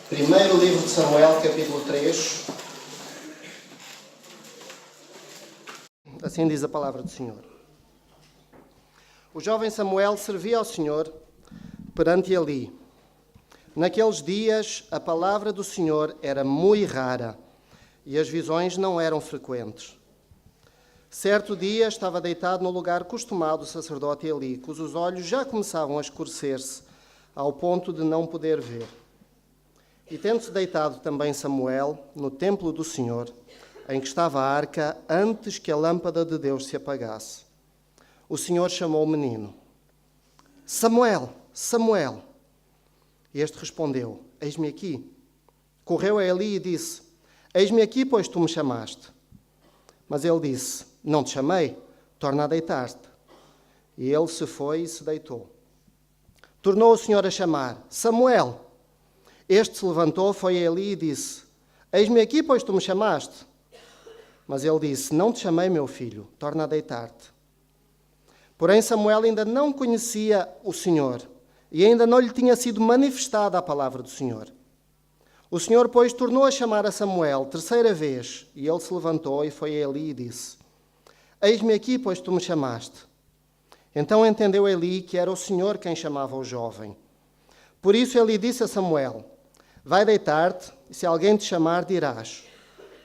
Primeiro livro de Samuel, capítulo 3. Assim diz a palavra do Senhor. O jovem Samuel servia ao Senhor perante Eli. Naqueles dias, a palavra do Senhor era muito rara e as visões não eram frequentes. Certo dia, estava deitado no lugar costumado o sacerdote Eli, cujos olhos já começavam a escurecer-se, ao ponto de não poder ver. E tendo-se deitado também Samuel no templo do Senhor, em que estava a arca, antes que a lâmpada de Deus se apagasse, o Senhor chamou o menino. Samuel, Samuel. E este respondeu, eis-me aqui. Correu a Eli e disse, eis-me aqui, pois tu me chamaste. Mas ele disse, não te chamei, torna a deitar-te. E ele se foi e se deitou. Tornou o Senhor a chamar, Samuel. Este se levantou, foi a Eli e disse, eis-me aqui, pois tu me chamaste. Mas ele disse, não te chamei, meu filho, torna a deitar-te. Porém Samuel ainda não conhecia o Senhor, e ainda não lhe tinha sido manifestada a palavra do Senhor. O Senhor, pois, tornou a chamar a Samuel terceira vez, e ele se levantou e foi a Eli e disse, eis-me aqui, pois tu me chamaste. Então entendeu Eli que era o Senhor quem chamava o jovem. Por isso Eli disse a Samuel, vai deitar-te, e se alguém te chamar, dirás,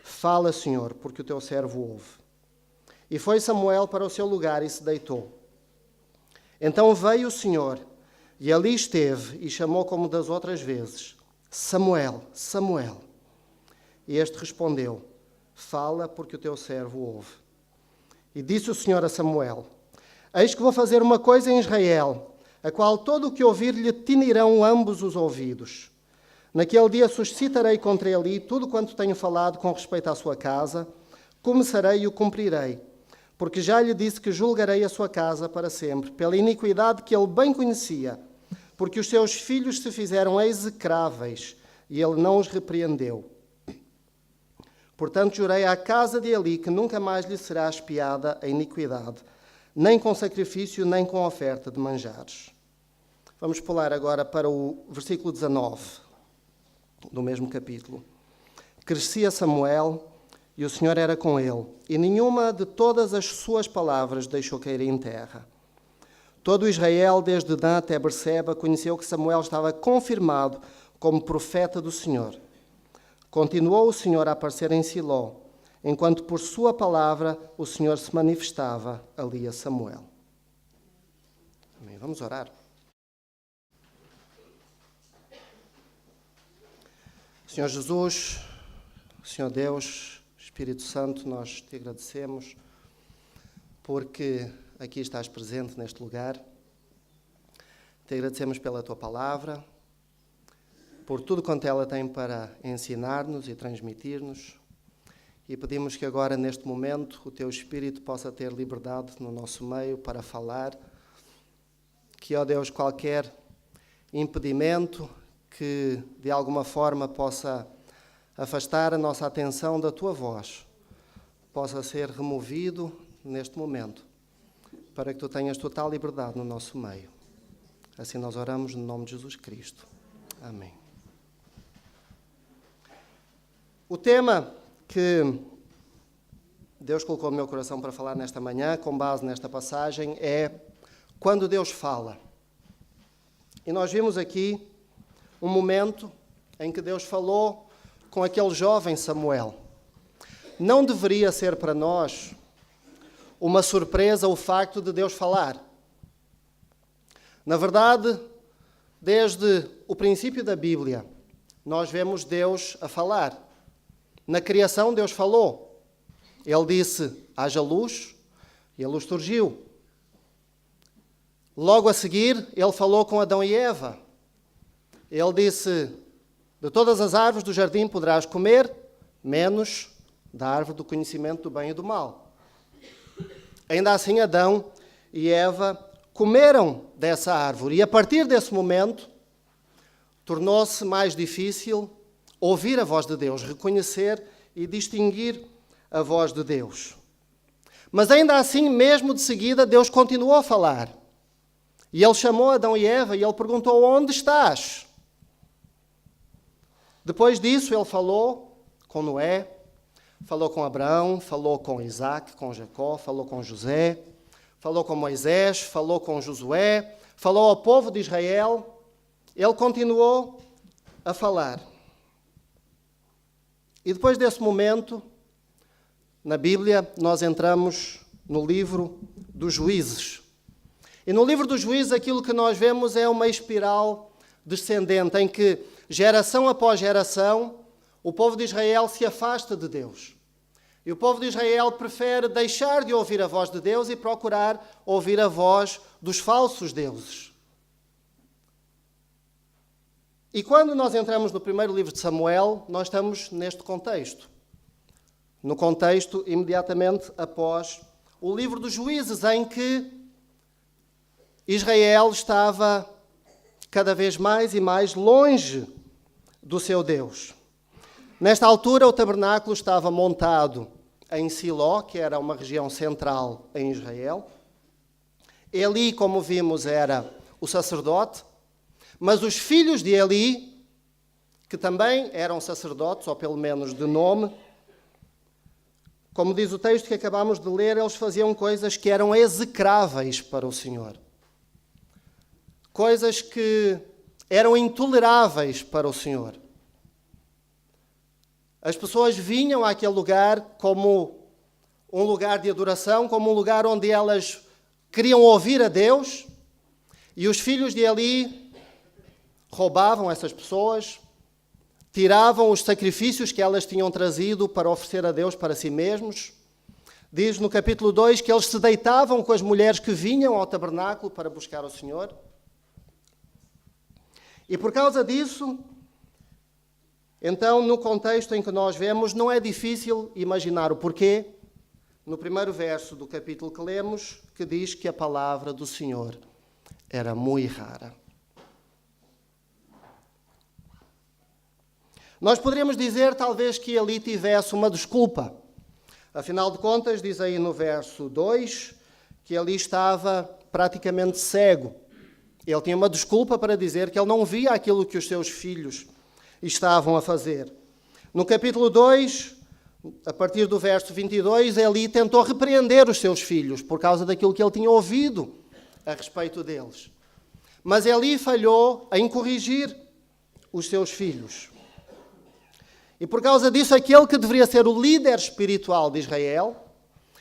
fala, Senhor, porque o teu servo ouve. E foi Samuel para o seu lugar e se deitou. Então veio o Senhor, e ali esteve, e chamou como das outras vezes, Samuel, Samuel. E este respondeu, fala, porque o teu servo ouve. E disse o Senhor a Samuel, eis que vou fazer uma coisa em Israel, a qual todo o que ouvir lhe tinirão ambos os ouvidos. Naquele dia suscitarei contra ele tudo quanto tenho falado com respeito à sua casa, começarei e o cumprirei, porque já lhe disse que julgarei a sua casa para sempre, pela iniquidade que ele bem conhecia, porque os seus filhos se fizeram execráveis, e ele não os repreendeu. Portanto, jurei à casa de Eli que nunca mais lhe será expiada a iniquidade, nem com sacrifício, nem com oferta de manjares. Vamos pular agora para o versículo 19, do mesmo capítulo. Crescia Samuel, e o Senhor era com ele, e nenhuma de todas as suas palavras deixou cair em terra. Todo Israel, desde Dan até Berseba, conheceu que Samuel estava confirmado como profeta do Senhor. Continuou o Senhor a aparecer em Siló, enquanto por sua palavra o Senhor se manifestava ali a Samuel. Amém. Vamos orar. Senhor Jesus, Senhor Deus, Espírito Santo, nós te agradecemos porque aqui estás presente neste lugar. Te agradecemos pela tua palavra, por tudo quanto ela tem para ensinar-nos e transmitir-nos. E pedimos que agora, neste momento, o teu Espírito possa ter liberdade no nosso meio para falar. Que, ó Deus, qualquer impedimento que, de alguma forma, possa afastar a nossa atenção da tua voz, possa ser removido neste momento, para que tu tenhas total liberdade no nosso meio. Assim nós oramos no nome de Jesus Cristo. Amém. O tema que Deus colocou no meu coração para falar nesta manhã, com base nesta passagem, é quando Deus fala. E nós vimos aqui um momento em que Deus falou com aquele jovem Samuel. Não deveria ser para nós uma surpresa o facto de Deus falar. Na verdade, desde o princípio da Bíblia, nós vemos Deus a falar. Na criação, Deus falou. Ele disse, haja luz, e a luz surgiu. Logo a seguir, ele falou com Adão e Eva. Ele disse, de todas as árvores do jardim poderás comer, menos da árvore do conhecimento do bem e do mal. Ainda assim, Adão e Eva comeram dessa árvore. E a partir desse momento, tornou-se mais difícil ouvir a voz de Deus, reconhecer e distinguir a voz de Deus. Mas ainda assim, mesmo de seguida, Deus continuou a falar. E ele chamou Adão e Eva e ele perguntou, onde estás? Depois disso, ele falou com Noé, falou com Abraão, falou com Isaac, com Jacó, falou com José, falou com Moisés, falou com Josué, falou ao povo de Israel. Ele continuou a falar. E depois desse momento, na Bíblia, nós entramos no livro dos Juízes. E no livro dos Juízes, aquilo que nós vemos é uma espiral descendente, em que, geração após geração, o povo de Israel se afasta de Deus. E o povo de Israel prefere deixar de ouvir a voz de Deus e procurar ouvir a voz dos falsos deuses. E quando nós entramos no primeiro livro de Samuel, nós estamos neste contexto. No contexto imediatamente após o livro dos Juízes, em que Israel estava cada vez mais e mais longe do seu Deus. Nesta altura, o tabernáculo estava montado em Siló, que era uma região central em Israel. Eli, como vimos, era o sacerdote, mas os filhos de Eli, que também eram sacerdotes, ou pelo menos de nome, como diz o texto que acabamos de ler, eles faziam coisas que eram execráveis para o Senhor. Coisas que eram intoleráveis para o Senhor. As pessoas vinham àquele lugar como um lugar de adoração, como um lugar onde elas queriam ouvir a Deus, e os filhos de Eli roubavam essas pessoas, tiravam os sacrifícios que elas tinham trazido para oferecer a Deus para si mesmos. Diz no capítulo 2 que eles se deitavam com as mulheres que vinham ao tabernáculo para buscar o Senhor. E por causa disso, então, no contexto em que nós vemos, não é difícil imaginar o porquê. No primeiro verso do capítulo que lemos, que diz que a palavra do Senhor era muito rara. Nós poderíamos dizer, talvez, que ali tivesse uma desculpa. Afinal de contas, diz aí no verso 2, que ali estava praticamente cego. Ele tinha uma desculpa para dizer que ele não via aquilo que os seus filhos estavam a fazer. No capítulo 2, a partir do verso 22, Eli tentou repreender os seus filhos por causa daquilo que ele tinha ouvido a respeito deles. Mas Eli falhou em corrigir os seus filhos. E por causa disso, aquele que deveria ser o líder espiritual de Israel,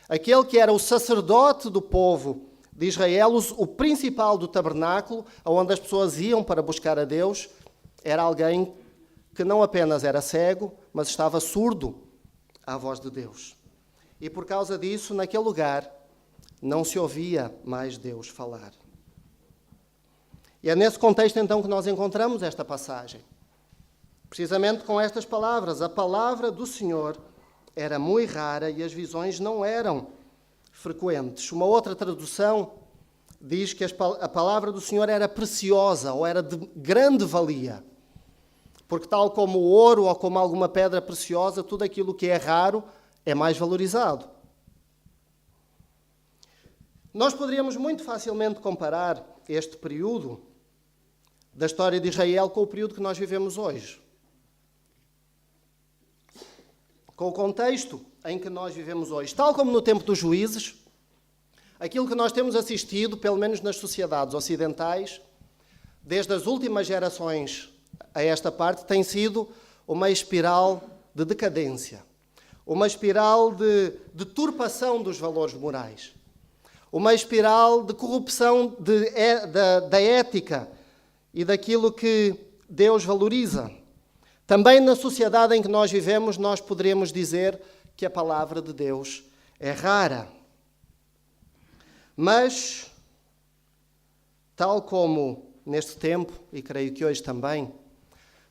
aquele que era o sacerdote do povo de Israel, o principal do tabernáculo, onde as pessoas iam para buscar a Deus, era alguém que não apenas era cego, mas estava surdo à voz de Deus. E por causa disso, naquele lugar, não se ouvia mais Deus falar. E é nesse contexto, então, que nós encontramos esta passagem. Precisamente com estas palavras. A palavra do Senhor era muito rara e as visões não eram frequentes. Uma outra tradução diz que a palavra do Senhor era preciosa ou era de grande valia. Porque tal como o ouro ou como alguma pedra preciosa, tudo aquilo que é raro é mais valorizado. Nós poderíamos muito facilmente comparar este período da história de Israel com o período que nós vivemos hoje. Com o contexto em que nós vivemos hoje. Tal como no tempo dos juízes, aquilo que nós temos assistido, pelo menos nas sociedades ocidentais, desde as últimas gerações a esta parte, tem sido uma espiral de decadência, uma espiral de deturpação dos valores morais, uma espiral de corrupção da ética e daquilo que Deus valoriza. Também na sociedade em que nós vivemos, nós poderíamos dizer que a palavra de Deus é rara. Mas, tal como neste tempo, e creio que hoje também,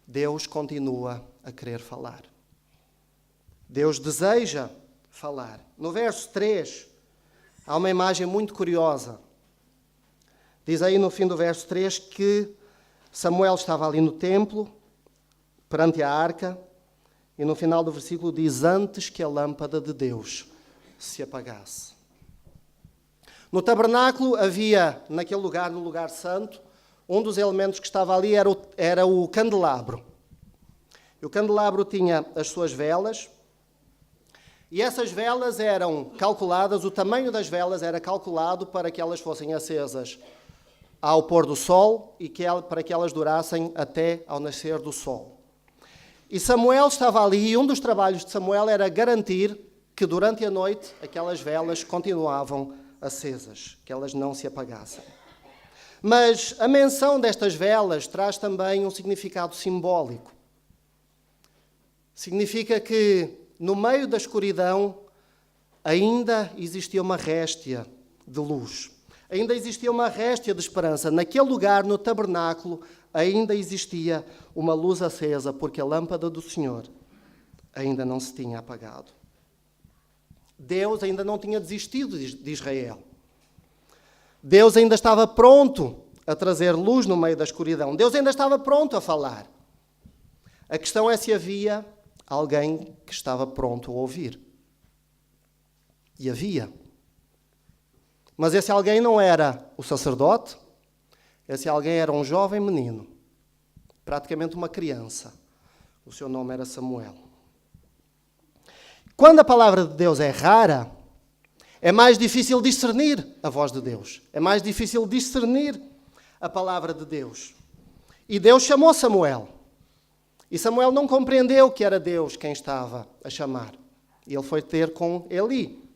Deus continua a querer falar. Deus deseja falar. No verso 3, há uma imagem muito curiosa. Diz aí no fim do verso 3 que Samuel estava ali no templo, perante a arca, e no final do versículo diz, antes que a lâmpada de Deus se apagasse. No tabernáculo havia, naquele lugar, no lugar santo, um dos elementos que estava ali era o candelabro. E o candelabro tinha as suas velas, e essas velas eram calculadas, o tamanho das velas era calculado para que elas fossem acesas ao pôr do sol e para que elas durassem até ao nascer do sol. E Samuel estava ali, e um dos trabalhos de Samuel era garantir que durante a noite aquelas velas continuavam acesas, que elas não se apagassem. Mas a menção destas velas traz também um significado simbólico. Significa que no meio da escuridão ainda existia uma réstia de luz. Ainda existia uma réstia de esperança. Naquele lugar, no tabernáculo, ainda existia uma luz acesa, porque a lâmpada do Senhor ainda não se tinha apagado. Deus ainda não tinha desistido de Israel. Deus ainda estava pronto a trazer luz no meio da escuridão. Deus ainda estava pronto a falar. A questão é se havia alguém que estava pronto a ouvir. E havia. Mas esse alguém não era o sacerdote, esse alguém era um jovem menino, praticamente uma criança. O seu nome era Samuel. Quando a palavra de Deus é rara, é mais difícil discernir a voz de Deus. É mais difícil discernir a palavra de Deus. E Deus chamou Samuel. E Samuel não compreendeu que era Deus quem estava a chamar. E ele foi ter com Eli.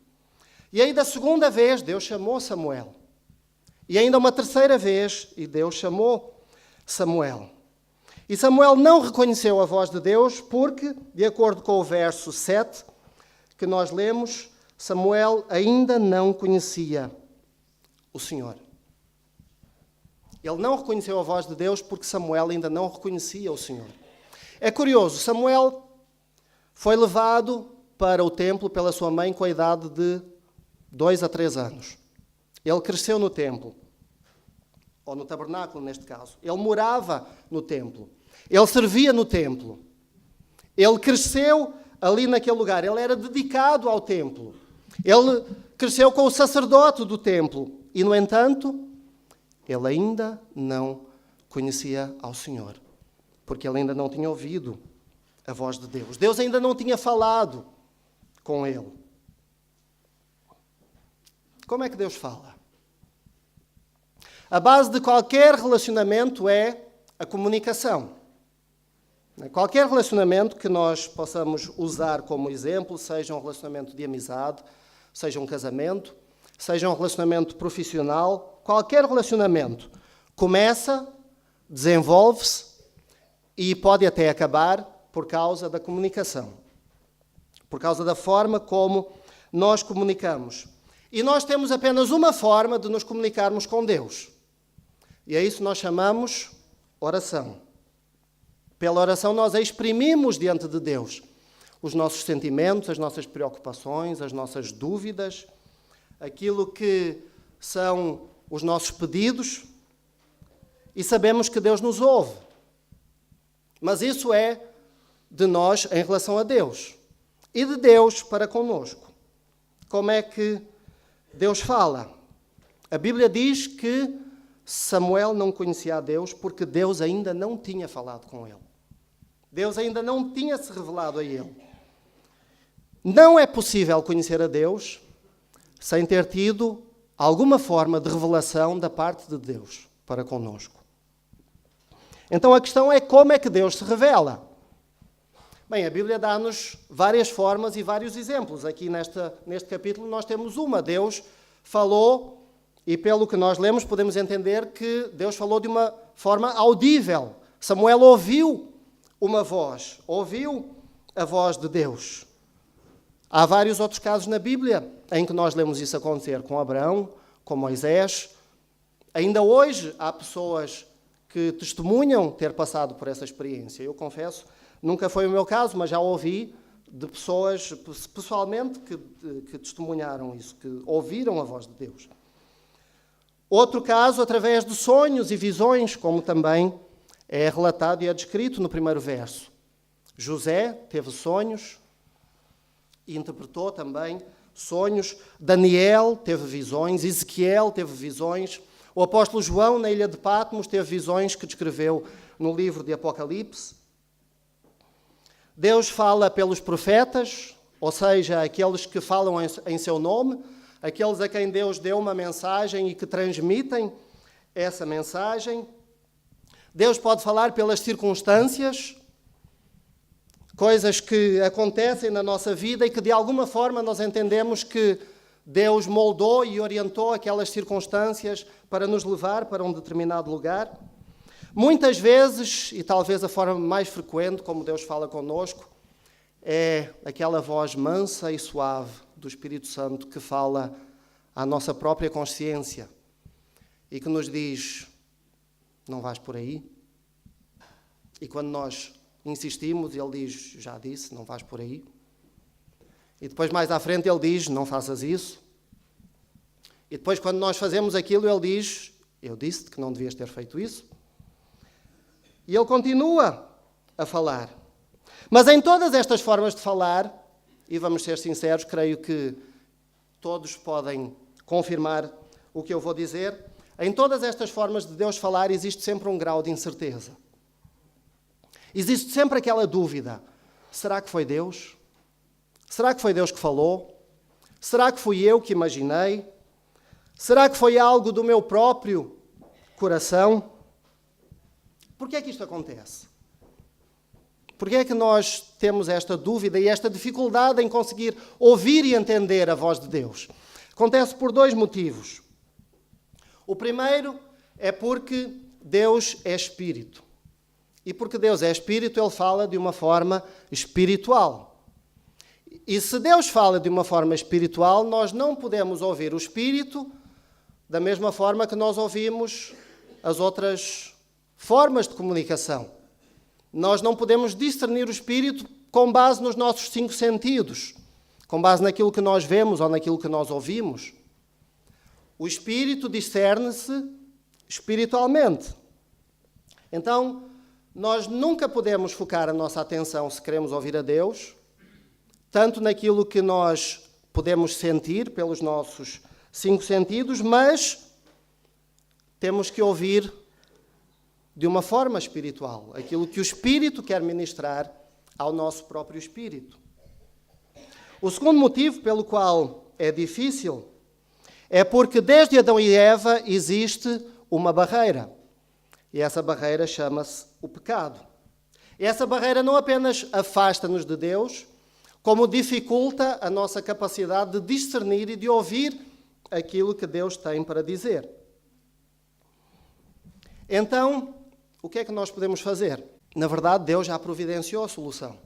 E aí, da segunda vez, Deus chamou Samuel. E ainda uma terceira vez, e Deus chamou Samuel. E Samuel não reconheceu a voz de Deus porque, de acordo com o verso 7 que nós lemos, Samuel ainda não conhecia o Senhor. Ele não reconheceu a voz de Deus porque Samuel ainda não reconhecia o Senhor. É curioso, Samuel foi levado para o templo pela sua mãe com a idade de 2 a 3 anos. Ele cresceu no templo, ou no tabernáculo neste caso. Ele morava no templo. Ele servia no templo. Ele cresceu ali naquele lugar. Ele era dedicado ao templo. Ele cresceu com o sacerdote do templo. E, no entanto, ele ainda não conhecia ao Senhor. Porque ele ainda não tinha ouvido a voz de Deus. Deus ainda não tinha falado com ele. Como é que Deus fala? A base de qualquer relacionamento é a comunicação. Qualquer relacionamento que nós possamos usar como exemplo, seja um relacionamento de amizade, seja um casamento, seja um relacionamento profissional, qualquer relacionamento começa, desenvolve-se e pode até acabar por causa da comunicação, por causa da forma como nós comunicamos. E nós temos apenas uma forma de nos comunicarmos com Deus. E é isso que nós chamamos oração. Pela oração nós exprimimos diante de Deus os nossos sentimentos, as nossas preocupações, as nossas dúvidas, aquilo que são os nossos pedidos, e sabemos que Deus nos ouve. Mas isso é de nós em relação a Deus e de Deus para conosco. Como é que Deus fala? A Bíblia diz que Samuel não conhecia a Deus porque Deus ainda não tinha falado com ele. Deus ainda não tinha se revelado a ele. Não é possível conhecer a Deus sem ter tido alguma forma de revelação da parte de Deus para conosco. Então a questão é como é que Deus se revela? Bem, a Bíblia dá-nos várias formas e vários exemplos. Aqui neste capítulo nós temos uma. Deus falou, e pelo que nós lemos podemos entender que Deus falou de uma forma audível. Samuel ouviu uma voz, ouviu a voz de Deus. Há vários outros casos na Bíblia em que nós lemos isso acontecer com Abraão, com Moisés. Ainda hoje há pessoas que testemunham ter passado por essa experiência. Eu confesso, nunca foi o meu caso, mas já ouvi de pessoas pessoalmente que testemunharam isso, que ouviram a voz de Deus. Outro caso, através de sonhos e visões, como também é relatado e é descrito no primeiro verso. José teve sonhos e interpretou também sonhos. Daniel teve visões. Ezequiel teve visões. O apóstolo João, na ilha de Patmos, teve visões que descreveu no livro de Apocalipse. Deus fala pelos profetas, ou seja, aqueles que falam em seu nome, aqueles a quem Deus deu uma mensagem e que transmitem essa mensagem. Deus pode falar pelas circunstâncias, coisas que acontecem na nossa vida e que de alguma forma nós entendemos que Deus moldou e orientou aquelas circunstâncias para nos levar para um determinado lugar. Muitas vezes, e talvez a forma mais frequente como Deus fala connosco, é aquela voz mansa e suave do Espírito Santo que fala à nossa própria consciência e que nos diz: não vais por aí. E quando nós insistimos, ele diz: já disse, não vais por aí. E depois mais à frente ele diz: não faças isso. E depois quando nós fazemos aquilo, ele diz: eu disse-te que não devias ter feito isso. E ele continua a falar. Mas em todas estas formas de falar, e vamos ser sinceros, creio que todos podem confirmar o que eu vou dizer, em todas estas formas de Deus falar existe sempre um grau de incerteza. Existe sempre aquela dúvida: será que foi Deus? Será que foi Deus que falou? Será que fui eu que imaginei? Será que foi algo do meu próprio coração? Por que é que isto acontece? Por que é que nós temos esta dúvida e esta dificuldade em conseguir ouvir e entender a voz de Deus? Acontece por dois motivos. O primeiro é porque Deus é Espírito. E porque Deus é Espírito, Ele fala de uma forma espiritual. E se Deus fala de uma forma espiritual, nós não podemos ouvir o Espírito da mesma forma que nós ouvimos as outras formas de comunicação. Nós não podemos discernir o Espírito com base nos nossos 5 sentidos, com base naquilo que nós vemos ou naquilo que nós ouvimos. O Espírito discerne-se espiritualmente. Então, nós nunca podemos focar a nossa atenção, se queremos ouvir a Deus, tanto naquilo que nós podemos sentir pelos nossos 5 sentidos, mas temos que ouvir de uma forma espiritual, aquilo que o Espírito quer ministrar ao nosso próprio espírito. O segundo motivo pelo qual é difícil é porque desde Adão e Eva existe uma barreira. E essa barreira chama-se o pecado. E essa barreira não apenas afasta-nos de Deus, como dificulta a nossa capacidade de discernir e de ouvir aquilo que Deus tem para dizer. Então, o que é que nós podemos fazer? Na verdade, Deus já providenciou a solução.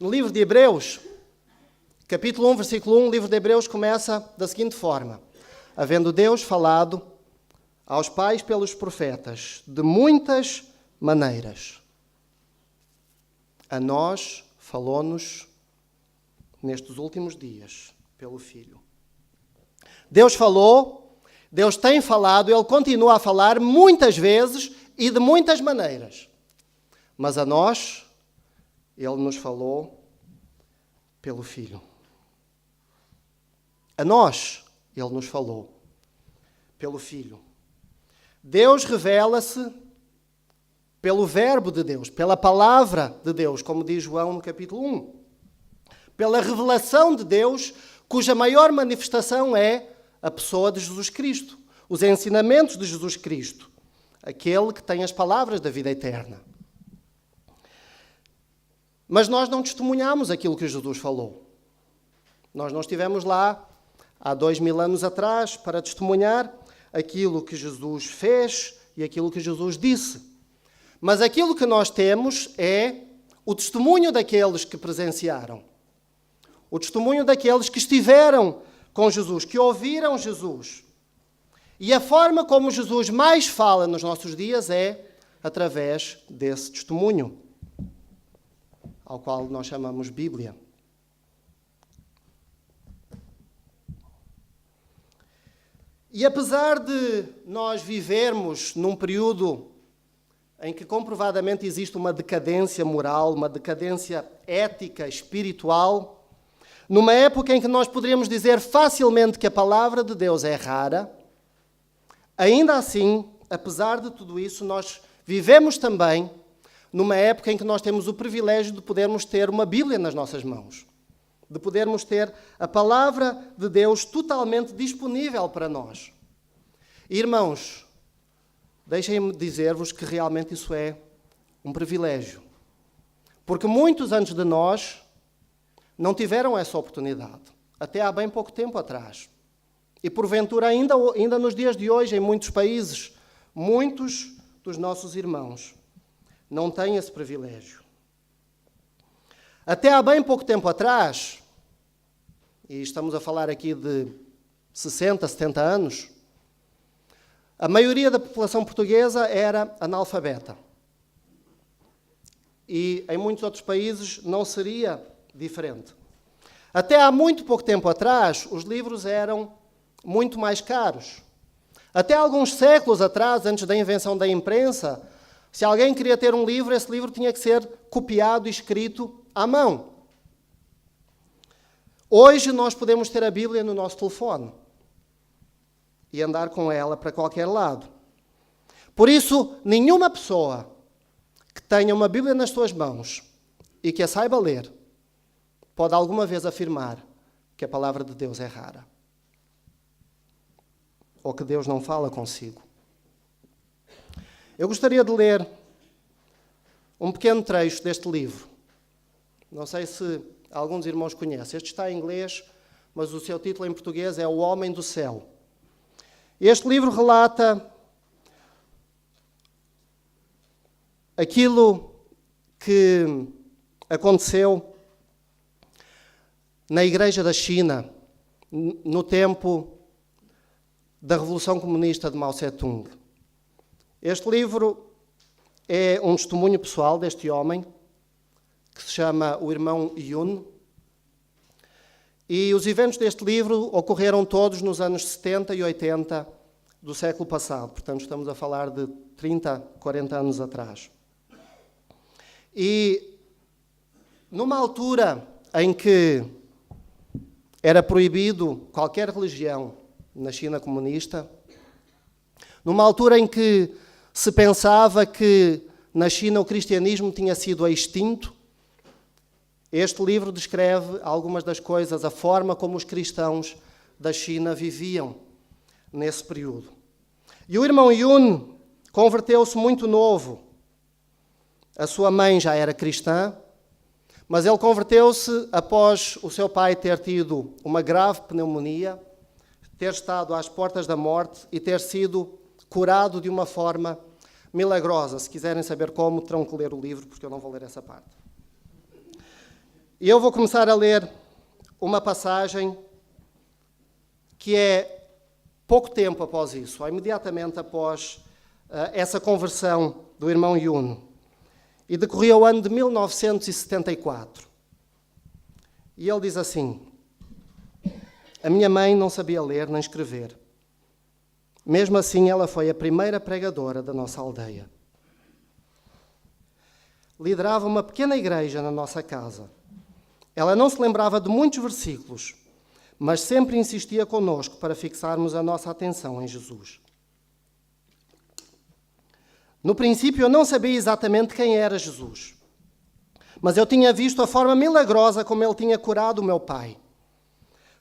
No livro de Hebreus, capítulo 1, versículo 1, o livro de Hebreus começa da seguinte forma: havendo Deus falado aos pais pelos profetas de muitas maneiras, a nós falou-nos nestes últimos dias pelo Filho. Deus falou, Deus tem falado, Ele continua a falar muitas vezes e de muitas maneiras. Mas a nós, Ele nos falou pelo Filho. A nós, Ele nos falou pelo Filho. Deus revela-se pelo verbo de Deus, pela palavra de Deus, como diz João no capítulo 1. Pela revelação de Deus, cuja maior manifestação é a pessoa de Jesus Cristo, os ensinamentos de Jesus Cristo, aquele que tem as palavras da vida eterna. Mas nós não testemunhamos aquilo que Jesus falou. Nós não estivemos lá há 2000 anos atrás para testemunhar aquilo que Jesus fez e aquilo que Jesus disse. Mas aquilo que nós temos é o testemunho daqueles que presenciaram, o testemunho daqueles que estiveram com Jesus, que ouviram Jesus. E a forma como Jesus mais fala nos nossos dias é através desse testemunho, ao qual nós chamamos Bíblia. E apesar de nós vivermos num período em que comprovadamente existe uma decadência moral, uma decadência ética, espiritual, numa época em que nós poderíamos dizer facilmente que a palavra de Deus é rara, ainda assim, apesar de tudo isso, nós vivemos também numa época em que nós temos o privilégio de podermos ter uma Bíblia nas nossas mãos, de podermos ter a palavra de Deus totalmente disponível para nós. Irmãos, deixem-me dizer-vos que realmente isso é um privilégio, porque muitos antes de nós não tiveram essa oportunidade, até há bem pouco tempo atrás. E porventura ainda nos dias de hoje, em muitos países, muitos dos nossos irmãos não têm esse privilégio. Até há bem pouco tempo atrás, e estamos a falar aqui de 60, 70 anos, a maioria da população portuguesa era analfabeta. E em muitos outros países não seria diferente. Até há muito pouco tempo atrás, os livros eram muito mais caros. Até alguns séculos atrás, antes da invenção da imprensa, se alguém queria ter um livro, esse livro tinha que ser copiado e escrito à mão. Hoje nós podemos ter a Bíblia no nosso telefone e andar com ela para qualquer lado. Por isso, nenhuma pessoa que tenha uma Bíblia nas suas mãos e que a saiba ler pode alguma vez afirmar que a palavra de Deus é rara ou que Deus não fala consigo. Eu gostaria de ler um pequeno trecho deste livro. Não sei se alguns irmãos conhecem. Este está em inglês, mas o seu título em português é O Homem do Céu. Este livro relata aquilo que aconteceu na Igreja da China no tempo da Revolução Comunista de Mao Tse-tung. Este livro é um testemunho pessoal deste homem, que se chama o irmão Yun. E os eventos deste livro ocorreram todos nos anos 70 e 80 do século passado. Portanto, estamos a falar de 30, 40 anos atrás. E numa altura em que era proibido qualquer religião na China comunista, numa altura em que se pensava que na China o cristianismo tinha sido extinto, este livro descreve algumas das coisas, a forma como os cristãos da China viviam nesse período. E o irmão Yun converteu-se muito novo. A sua mãe já era cristã, mas ele converteu-se após o seu pai ter tido uma grave pneumonia, ter estado às portas da morte e ter sido curado de uma forma milagrosa. Se quiserem saber como, terão que ler o livro, porque eu não vou ler essa parte. E eu vou começar a ler uma passagem que é pouco tempo após isso, ou imediatamente após essa conversão do irmão Yun. E decorria o ano de 1974. E ele diz assim: a minha mãe não sabia ler nem escrever. Mesmo assim, ela foi a primeira pregadora da nossa aldeia. Liderava uma pequena igreja na nossa casa. Ela não se lembrava de muitos versículos, mas sempre insistia connosco para fixarmos a nossa atenção em Jesus. No princípio, eu não sabia exatamente quem era Jesus, mas eu tinha visto a forma milagrosa como ele tinha curado o meu pai.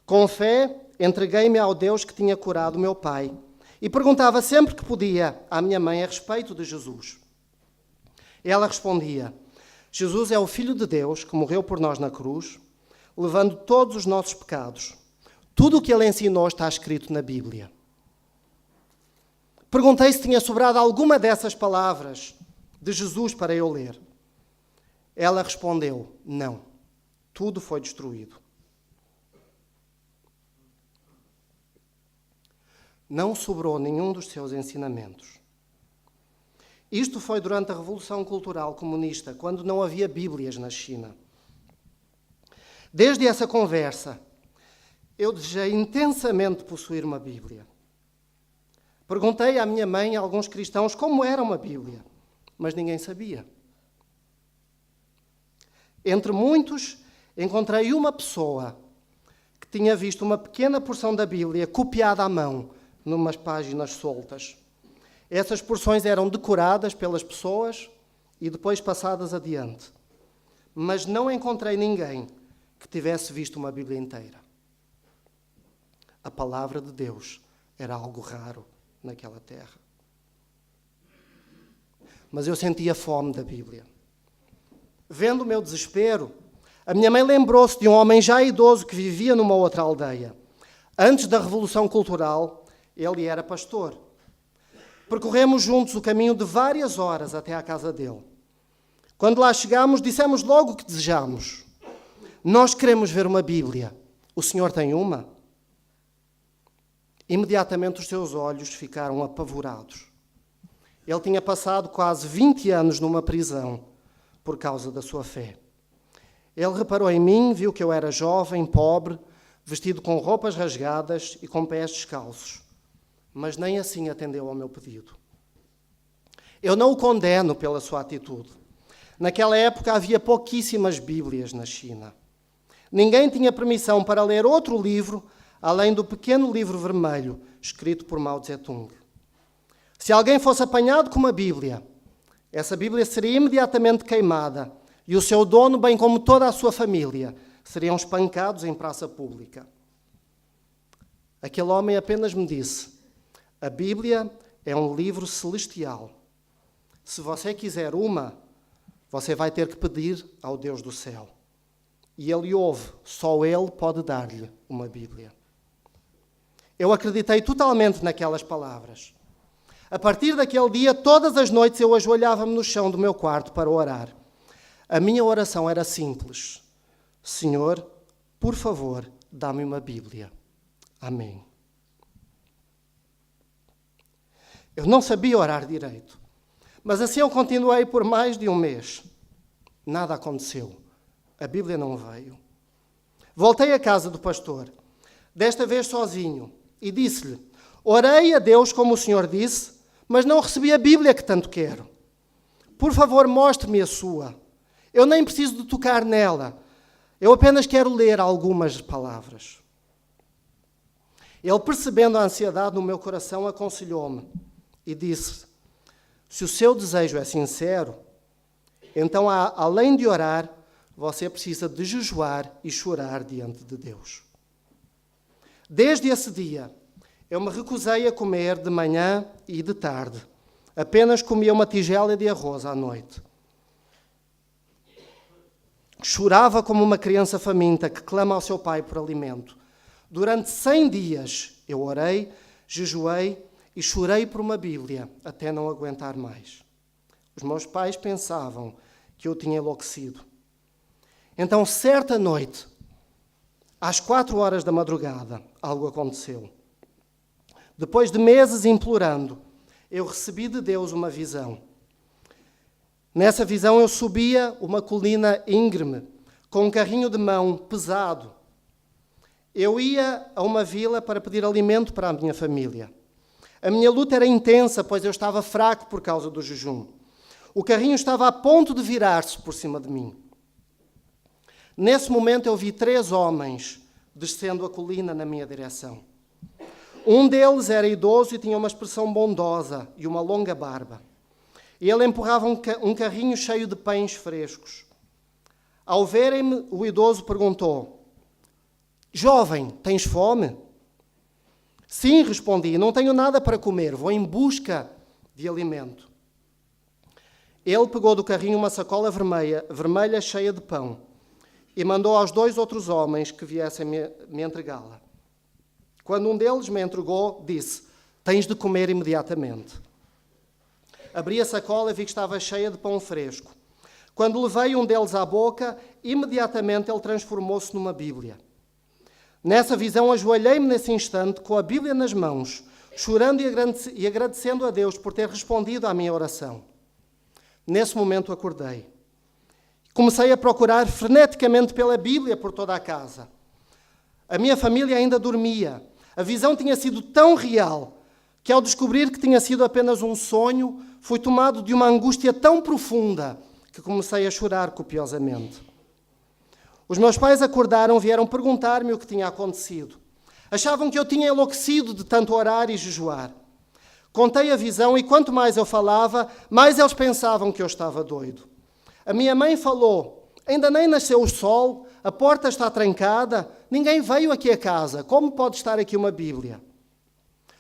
Com fé, entreguei-me ao Deus que tinha curado o meu pai e perguntava sempre que podia à minha mãe a respeito de Jesus. Ela respondia: Jesus é o Filho de Deus que morreu por nós na cruz, levando todos os nossos pecados. Tudo o que ele ensinou está escrito na Bíblia. Perguntei se tinha sobrado alguma dessas palavras de Jesus para eu ler. Ela respondeu: não, tudo foi destruído. Não sobrou nenhum dos seus ensinamentos. Isto foi durante a Revolução Cultural Comunista, quando não havia Bíblias na China. Desde essa conversa, eu desejei intensamente possuir uma Bíblia. Perguntei à minha mãe e a alguns cristãos como era uma Bíblia, mas ninguém sabia. Entre muitos, encontrei uma pessoa que tinha visto uma pequena porção da Bíblia copiada à mão, numas páginas soltas. Essas porções eram decoradas pelas pessoas e depois passadas adiante, mas não encontrei ninguém que tivesse visto uma Bíblia inteira. A palavra de Deus era algo raro naquela terra. Mas eu sentia fome da Bíblia. Vendo o meu desespero, a minha mãe lembrou-se de um homem já idoso que vivia numa outra aldeia. Antes da Revolução Cultural, ele era pastor. Percorremos juntos o caminho de várias horas até à casa dele. Quando lá chegámos, dissemos logo o que desejámos. Nós queremos ver uma Bíblia. O senhor tem uma? Imediatamente os seus olhos ficaram apavorados. Ele tinha passado quase 20 anos numa prisão por causa da sua fé. Ele reparou em mim, viu que eu era jovem, pobre, vestido com roupas rasgadas e com pés descalços. Mas nem assim atendeu ao meu pedido. Eu não o condeno pela sua atitude. Naquela época havia pouquíssimas Bíblias na China. Ninguém tinha permissão para ler outro livro além do pequeno livro vermelho escrito por Mao Tse-tung. Se alguém fosse apanhado com uma Bíblia, essa Bíblia seria imediatamente queimada e o seu dono, bem como toda a sua família, seriam espancados em praça pública. Aquele homem apenas me disse: a Bíblia é um livro celestial. Se você quiser uma, você vai ter que pedir ao Deus do céu. E ele ouve, só ele pode dar-lhe uma Bíblia. Eu acreditei totalmente naquelas palavras. A partir daquele dia, todas as noites eu ajoelhava-me no chão do meu quarto para orar. A minha oração era simples: Senhor, por favor, dá-me uma Bíblia. Amém. Eu não sabia orar direito, mas assim eu continuei por mais de um mês. Nada aconteceu. A Bíblia não veio. Voltei à casa do pastor, desta vez sozinho, e disse-lhe: orei a Deus como o Senhor disse, mas não recebi a Bíblia que tanto quero. Por favor, mostre-me a sua. Eu nem preciso de tocar nela. Eu apenas quero ler algumas palavras. Ele, percebendo a ansiedade no meu coração, aconselhou-me e disse: se o seu desejo é sincero, então, além de orar, você precisa de jejuar e chorar diante de Deus. Desde esse dia, eu me recusei a comer de manhã e de tarde. Apenas comia uma tigela de arroz à noite. Chorava como uma criança faminta que clama ao seu pai por alimento. Durante 100 dias eu orei, jejuei e chorei por uma Bíblia até não aguentar mais. Os meus pais pensavam que eu tinha enlouquecido. Então, certa noite, às 4 horas da madrugada, algo aconteceu. Depois de meses implorando, eu recebi de Deus uma visão. Nessa visão eu subia uma colina íngreme, com um carrinho de mão pesado. Eu ia a uma vila para pedir alimento para a minha família. A minha luta era intensa, pois eu estava fraco por causa do jejum. O carrinho estava a ponto de virar-se por cima de mim. Nesse momento eu vi 3 homens descendo a colina na minha direção. Um deles era idoso e tinha uma expressão bondosa e uma longa barba. Ele empurrava um carrinho cheio de pães frescos. Ao verem-me, o idoso perguntou: jovem, tens fome? Sim, respondi, não tenho nada para comer, vou em busca de alimento. Ele pegou do carrinho uma sacola vermelha cheia de pão e mandou aos 2 outros homens que viessem me entregá-la. Quando um deles me entregou, disse: tens de comer imediatamente. Abri a sacola e vi que estava cheia de pão fresco. Quando levei um deles à boca, imediatamente ele transformou-se numa Bíblia. Nessa visão, ajoelhei-me nesse instante, com a Bíblia nas mãos, chorando e agradecendo a Deus por ter respondido à minha oração. Nesse momento acordei. Comecei a procurar freneticamente pela Bíblia por toda a casa. A minha família ainda dormia. A visão tinha sido tão real que, ao descobrir que tinha sido apenas um sonho, fui tomado de uma angústia tão profunda que comecei a chorar copiosamente. Os meus pais acordaram, vieram perguntar-me o que tinha acontecido. Achavam que eu tinha enlouquecido de tanto orar e jejuar. Contei a visão e quanto mais eu falava, mais eles pensavam que eu estava doido. A minha mãe falou: ainda nem nasceu o sol, a porta está trancada, ninguém veio aqui a casa, como pode estar aqui uma Bíblia?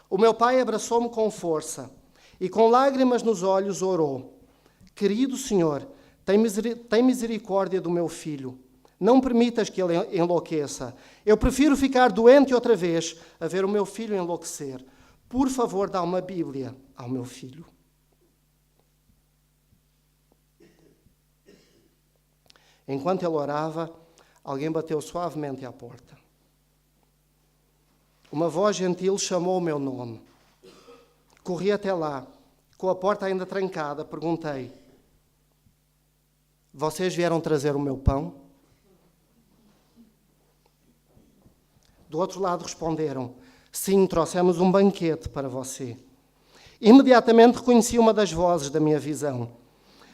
O meu pai abraçou-me com força e com lágrimas nos olhos orou: querido Senhor, tem misericórdia do meu filho. Não permitas que ele enlouqueça. Eu prefiro ficar doente outra vez a ver o meu filho enlouquecer. Por favor, dá uma Bíblia ao meu filho. Enquanto ele orava, alguém bateu suavemente à porta. Uma voz gentil chamou o meu nome. Corri até lá. Com a porta ainda trancada, perguntei: vocês vieram trazer o meu pão? Do outro lado responderam: sim, trouxemos um banquete para você. Imediatamente reconheci uma das vozes da minha visão.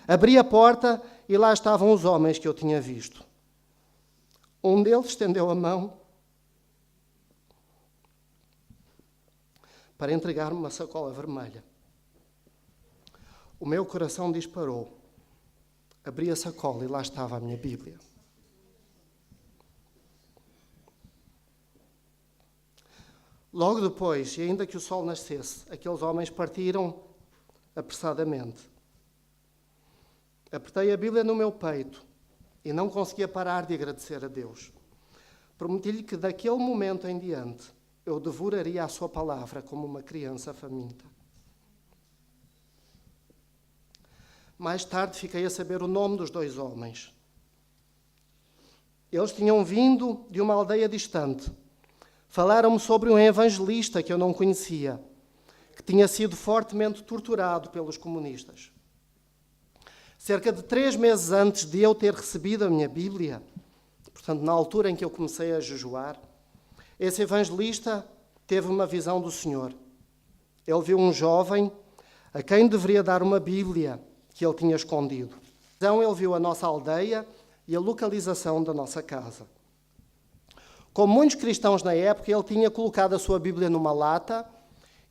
Abri a porta e lá estavam os homens que eu tinha visto. Um deles estendeu a mão para entregar-me uma sacola vermelha. O meu coração disparou. Abri a sacola e lá estava a minha Bíblia. Logo depois, e ainda que o sol nascesse, aqueles homens partiram apressadamente. Apertei a Bíblia no meu peito e não conseguia parar de agradecer a Deus. Prometi-lhe que daquele momento em diante eu devoraria a sua palavra como uma criança faminta. Mais tarde fiquei a saber o nome dos dois homens. Eles tinham vindo de uma aldeia distante. Falaram-me sobre um evangelista que eu não conhecia, que tinha sido fortemente torturado pelos comunistas. Cerca de 3 meses antes de eu ter recebido a minha Bíblia, portanto, na altura em que eu comecei a jejuar, esse evangelista teve uma visão do Senhor. Ele viu um jovem a quem deveria dar uma Bíblia que ele tinha escondido. Então ele viu a nossa aldeia e a localização da nossa casa. Como muitos cristãos na época, ele tinha colocado a sua Bíblia numa lata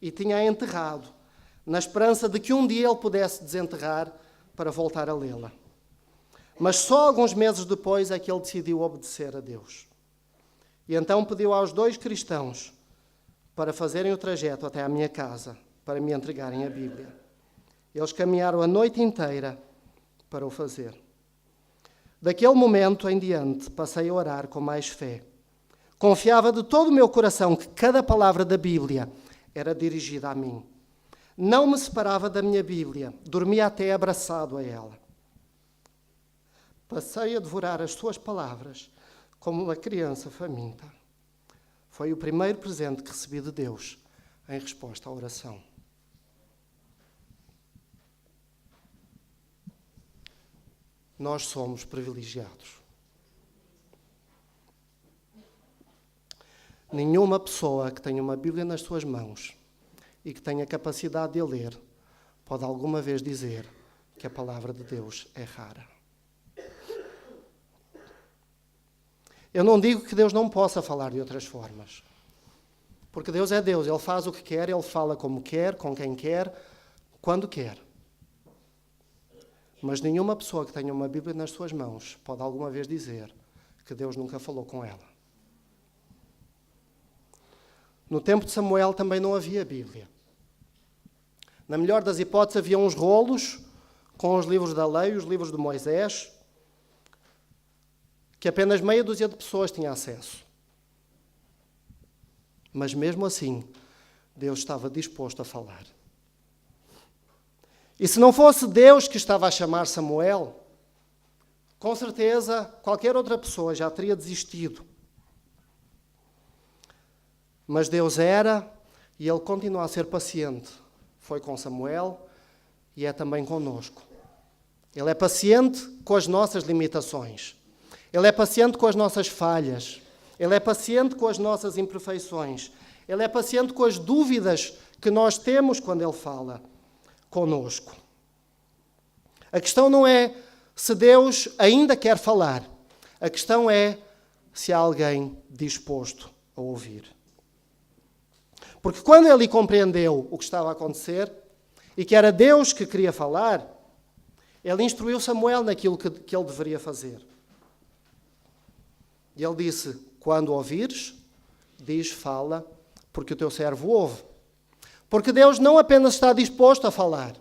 e tinha-a enterrado, na esperança de que um dia ele pudesse desenterrar para voltar a lê-la. Mas só alguns meses depois é que ele decidiu obedecer a Deus. E então pediu aos 2 cristãos para fazerem o trajeto até à minha casa, para me entregarem a Bíblia. Eles caminharam a noite inteira para o fazer. Daquele momento em diante, passei a orar com mais fé. Confiava de todo o meu coração que cada palavra da Bíblia era dirigida a mim. Não me separava da minha Bíblia, dormia até abraçado a ela. Passei a devorar as suas palavras como uma criança faminta. Foi o primeiro presente que recebi de Deus em resposta à oração. Nós somos privilegiados. Nenhuma pessoa que tenha uma Bíblia nas suas mãos e que tenha capacidade de a ler pode alguma vez dizer que a palavra de Deus é rara. Eu não digo que Deus não possa falar de outras formas, porque Deus é Deus, Ele faz o que quer, Ele fala como quer, com quem quer, quando quer. Mas nenhuma pessoa que tenha uma Bíblia nas suas mãos pode alguma vez dizer que Deus nunca falou com ela. No tempo de Samuel também não havia Bíblia. Na melhor das hipóteses, havia uns rolos com os livros da lei, os livros de Moisés, que apenas meia dúzia de pessoas tinha acesso. Mas mesmo assim, Deus estava disposto a falar. E se não fosse Deus que estava a chamar Samuel, com certeza qualquer outra pessoa já teria desistido. Mas Deus era e Ele continua a ser paciente. Foi com Samuel e é também conosco. Ele é paciente com as nossas limitações. Ele é paciente com as nossas falhas. Ele é paciente com as nossas imperfeições. Ele é paciente com as dúvidas que nós temos quando Ele fala conosco. A questão não é se Deus ainda quer falar. A questão é se há alguém disposto a ouvir. Porque quando Eli compreendeu o que estava a acontecer e que era Deus que queria falar, ele instruiu Samuel naquilo que ele deveria fazer. E ele disse: quando ouvires, diz, fala, porque o teu servo ouve. Porque Deus não apenas está disposto a falar,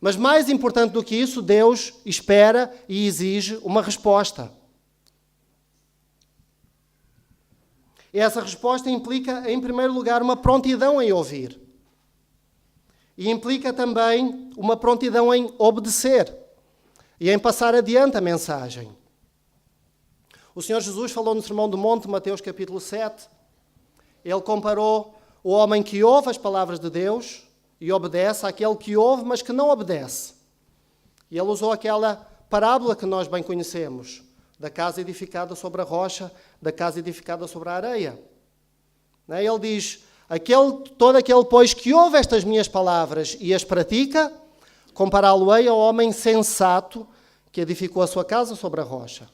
mas mais importante do que isso, Deus espera e exige uma resposta. E essa resposta implica, em primeiro lugar, uma prontidão em ouvir. E implica também uma prontidão em obedecer e em passar adiante a mensagem. O Senhor Jesus falou no Sermão do Monte, Mateus capítulo 7. Ele comparou o homem que ouve as palavras de Deus e obedece àquele que ouve, mas que não obedece. E ele usou aquela parábola que nós bem conhecemos, da casa edificada sobre a rocha, da casa edificada sobre a areia. Ele diz: todo aquele, pois, que ouve estas minhas palavras e as pratica, compará-lo-ei ao homem sensato que edificou a sua casa sobre a rocha.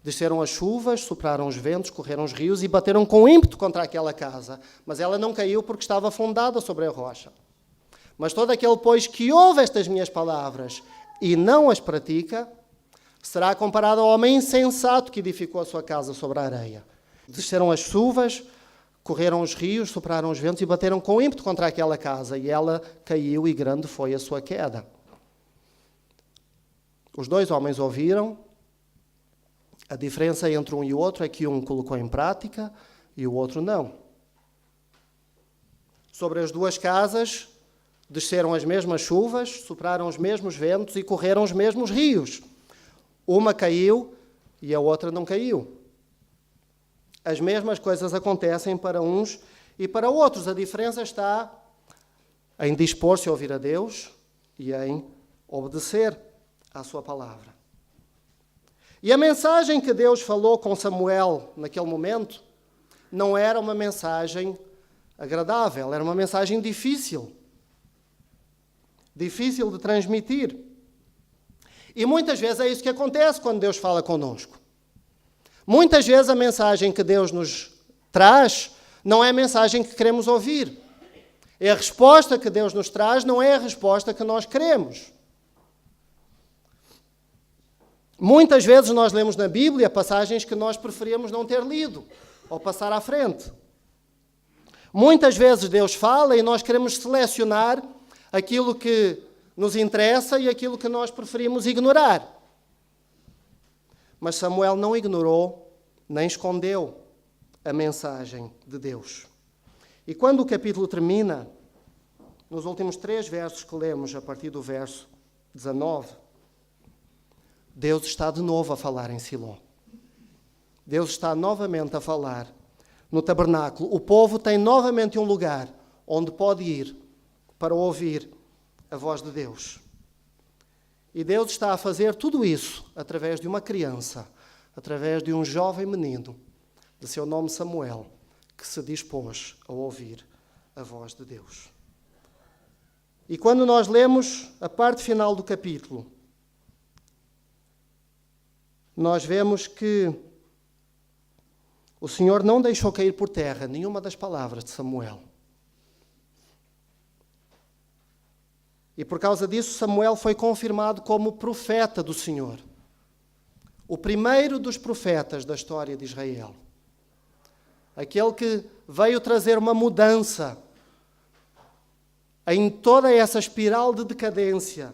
Desceram as chuvas, sopraram os ventos, correram os rios e bateram com ímpeto contra aquela casa, mas ela não caiu porque estava fundada sobre a rocha. Mas todo aquele, pois, que ouve estas minhas palavras e não as pratica, será comparado ao homem insensato que edificou a sua casa sobre a areia. Desceram as chuvas, correram os rios, sopraram os ventos e bateram com ímpeto contra aquela casa, e ela caiu e grande foi a sua queda. Os dois homens ouviram. A diferença entre um e o outro é que um colocou em prática e o outro não. Sobre as duas casas desceram as mesmas chuvas, sopraram os mesmos ventos e correram os mesmos rios. Uma caiu e a outra não caiu. As mesmas coisas acontecem para uns e para outros. A diferença está em dispor-se a ouvir a Deus e em obedecer à sua palavra. E a mensagem que Deus falou com Samuel naquele momento não era uma mensagem agradável, era uma mensagem difícil. Difícil de transmitir. E muitas vezes é isso que acontece quando Deus fala conosco. Muitas vezes a mensagem que Deus nos traz não é a mensagem que queremos ouvir. É a resposta que Deus nos traz, não é a resposta que nós queremos. Muitas vezes nós lemos na Bíblia passagens que nós preferíamos não ter lido, ou passar à frente. Muitas vezes Deus fala e nós queremos selecionar aquilo que nos interessa e aquilo que nós preferimos ignorar. Mas Samuel não ignorou, nem escondeu a mensagem de Deus. E quando o capítulo termina, nos últimos 3 versos que lemos, a partir do verso 19, Deus está de novo a falar em Siló. Deus está novamente a falar no tabernáculo. O povo tem novamente um lugar onde pode ir para ouvir a voz de Deus. E Deus está a fazer tudo isso através de uma criança, através de um jovem menino, de seu nome Samuel, que se dispôs a ouvir a voz de Deus. E quando nós lemos a parte final do capítulo, nós vemos que o Senhor não deixou cair por terra nenhuma das palavras de Samuel. E por causa disso, Samuel foi confirmado como profeta do Senhor. O primeiro dos profetas da história de Israel. Aquele que veio trazer uma mudança em toda essa espiral de decadência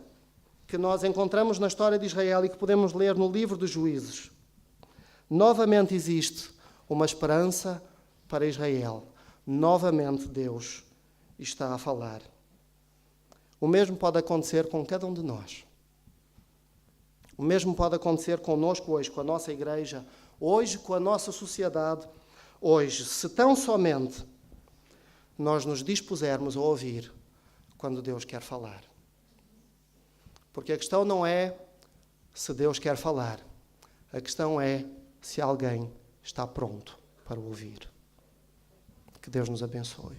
que nós encontramos na história de Israel e que podemos ler no livro dos Juízes. Novamente existe uma esperança para Israel. Novamente Deus está a falar. O mesmo pode acontecer com cada um de nós. O mesmo pode acontecer conosco hoje, com a nossa igreja, hoje com a nossa sociedade, hoje, se tão somente nós nos dispusermos a ouvir quando Deus quer falar. Porque a questão não é se Deus quer falar. A questão é se alguém está pronto para ouvir. Que Deus nos abençoe.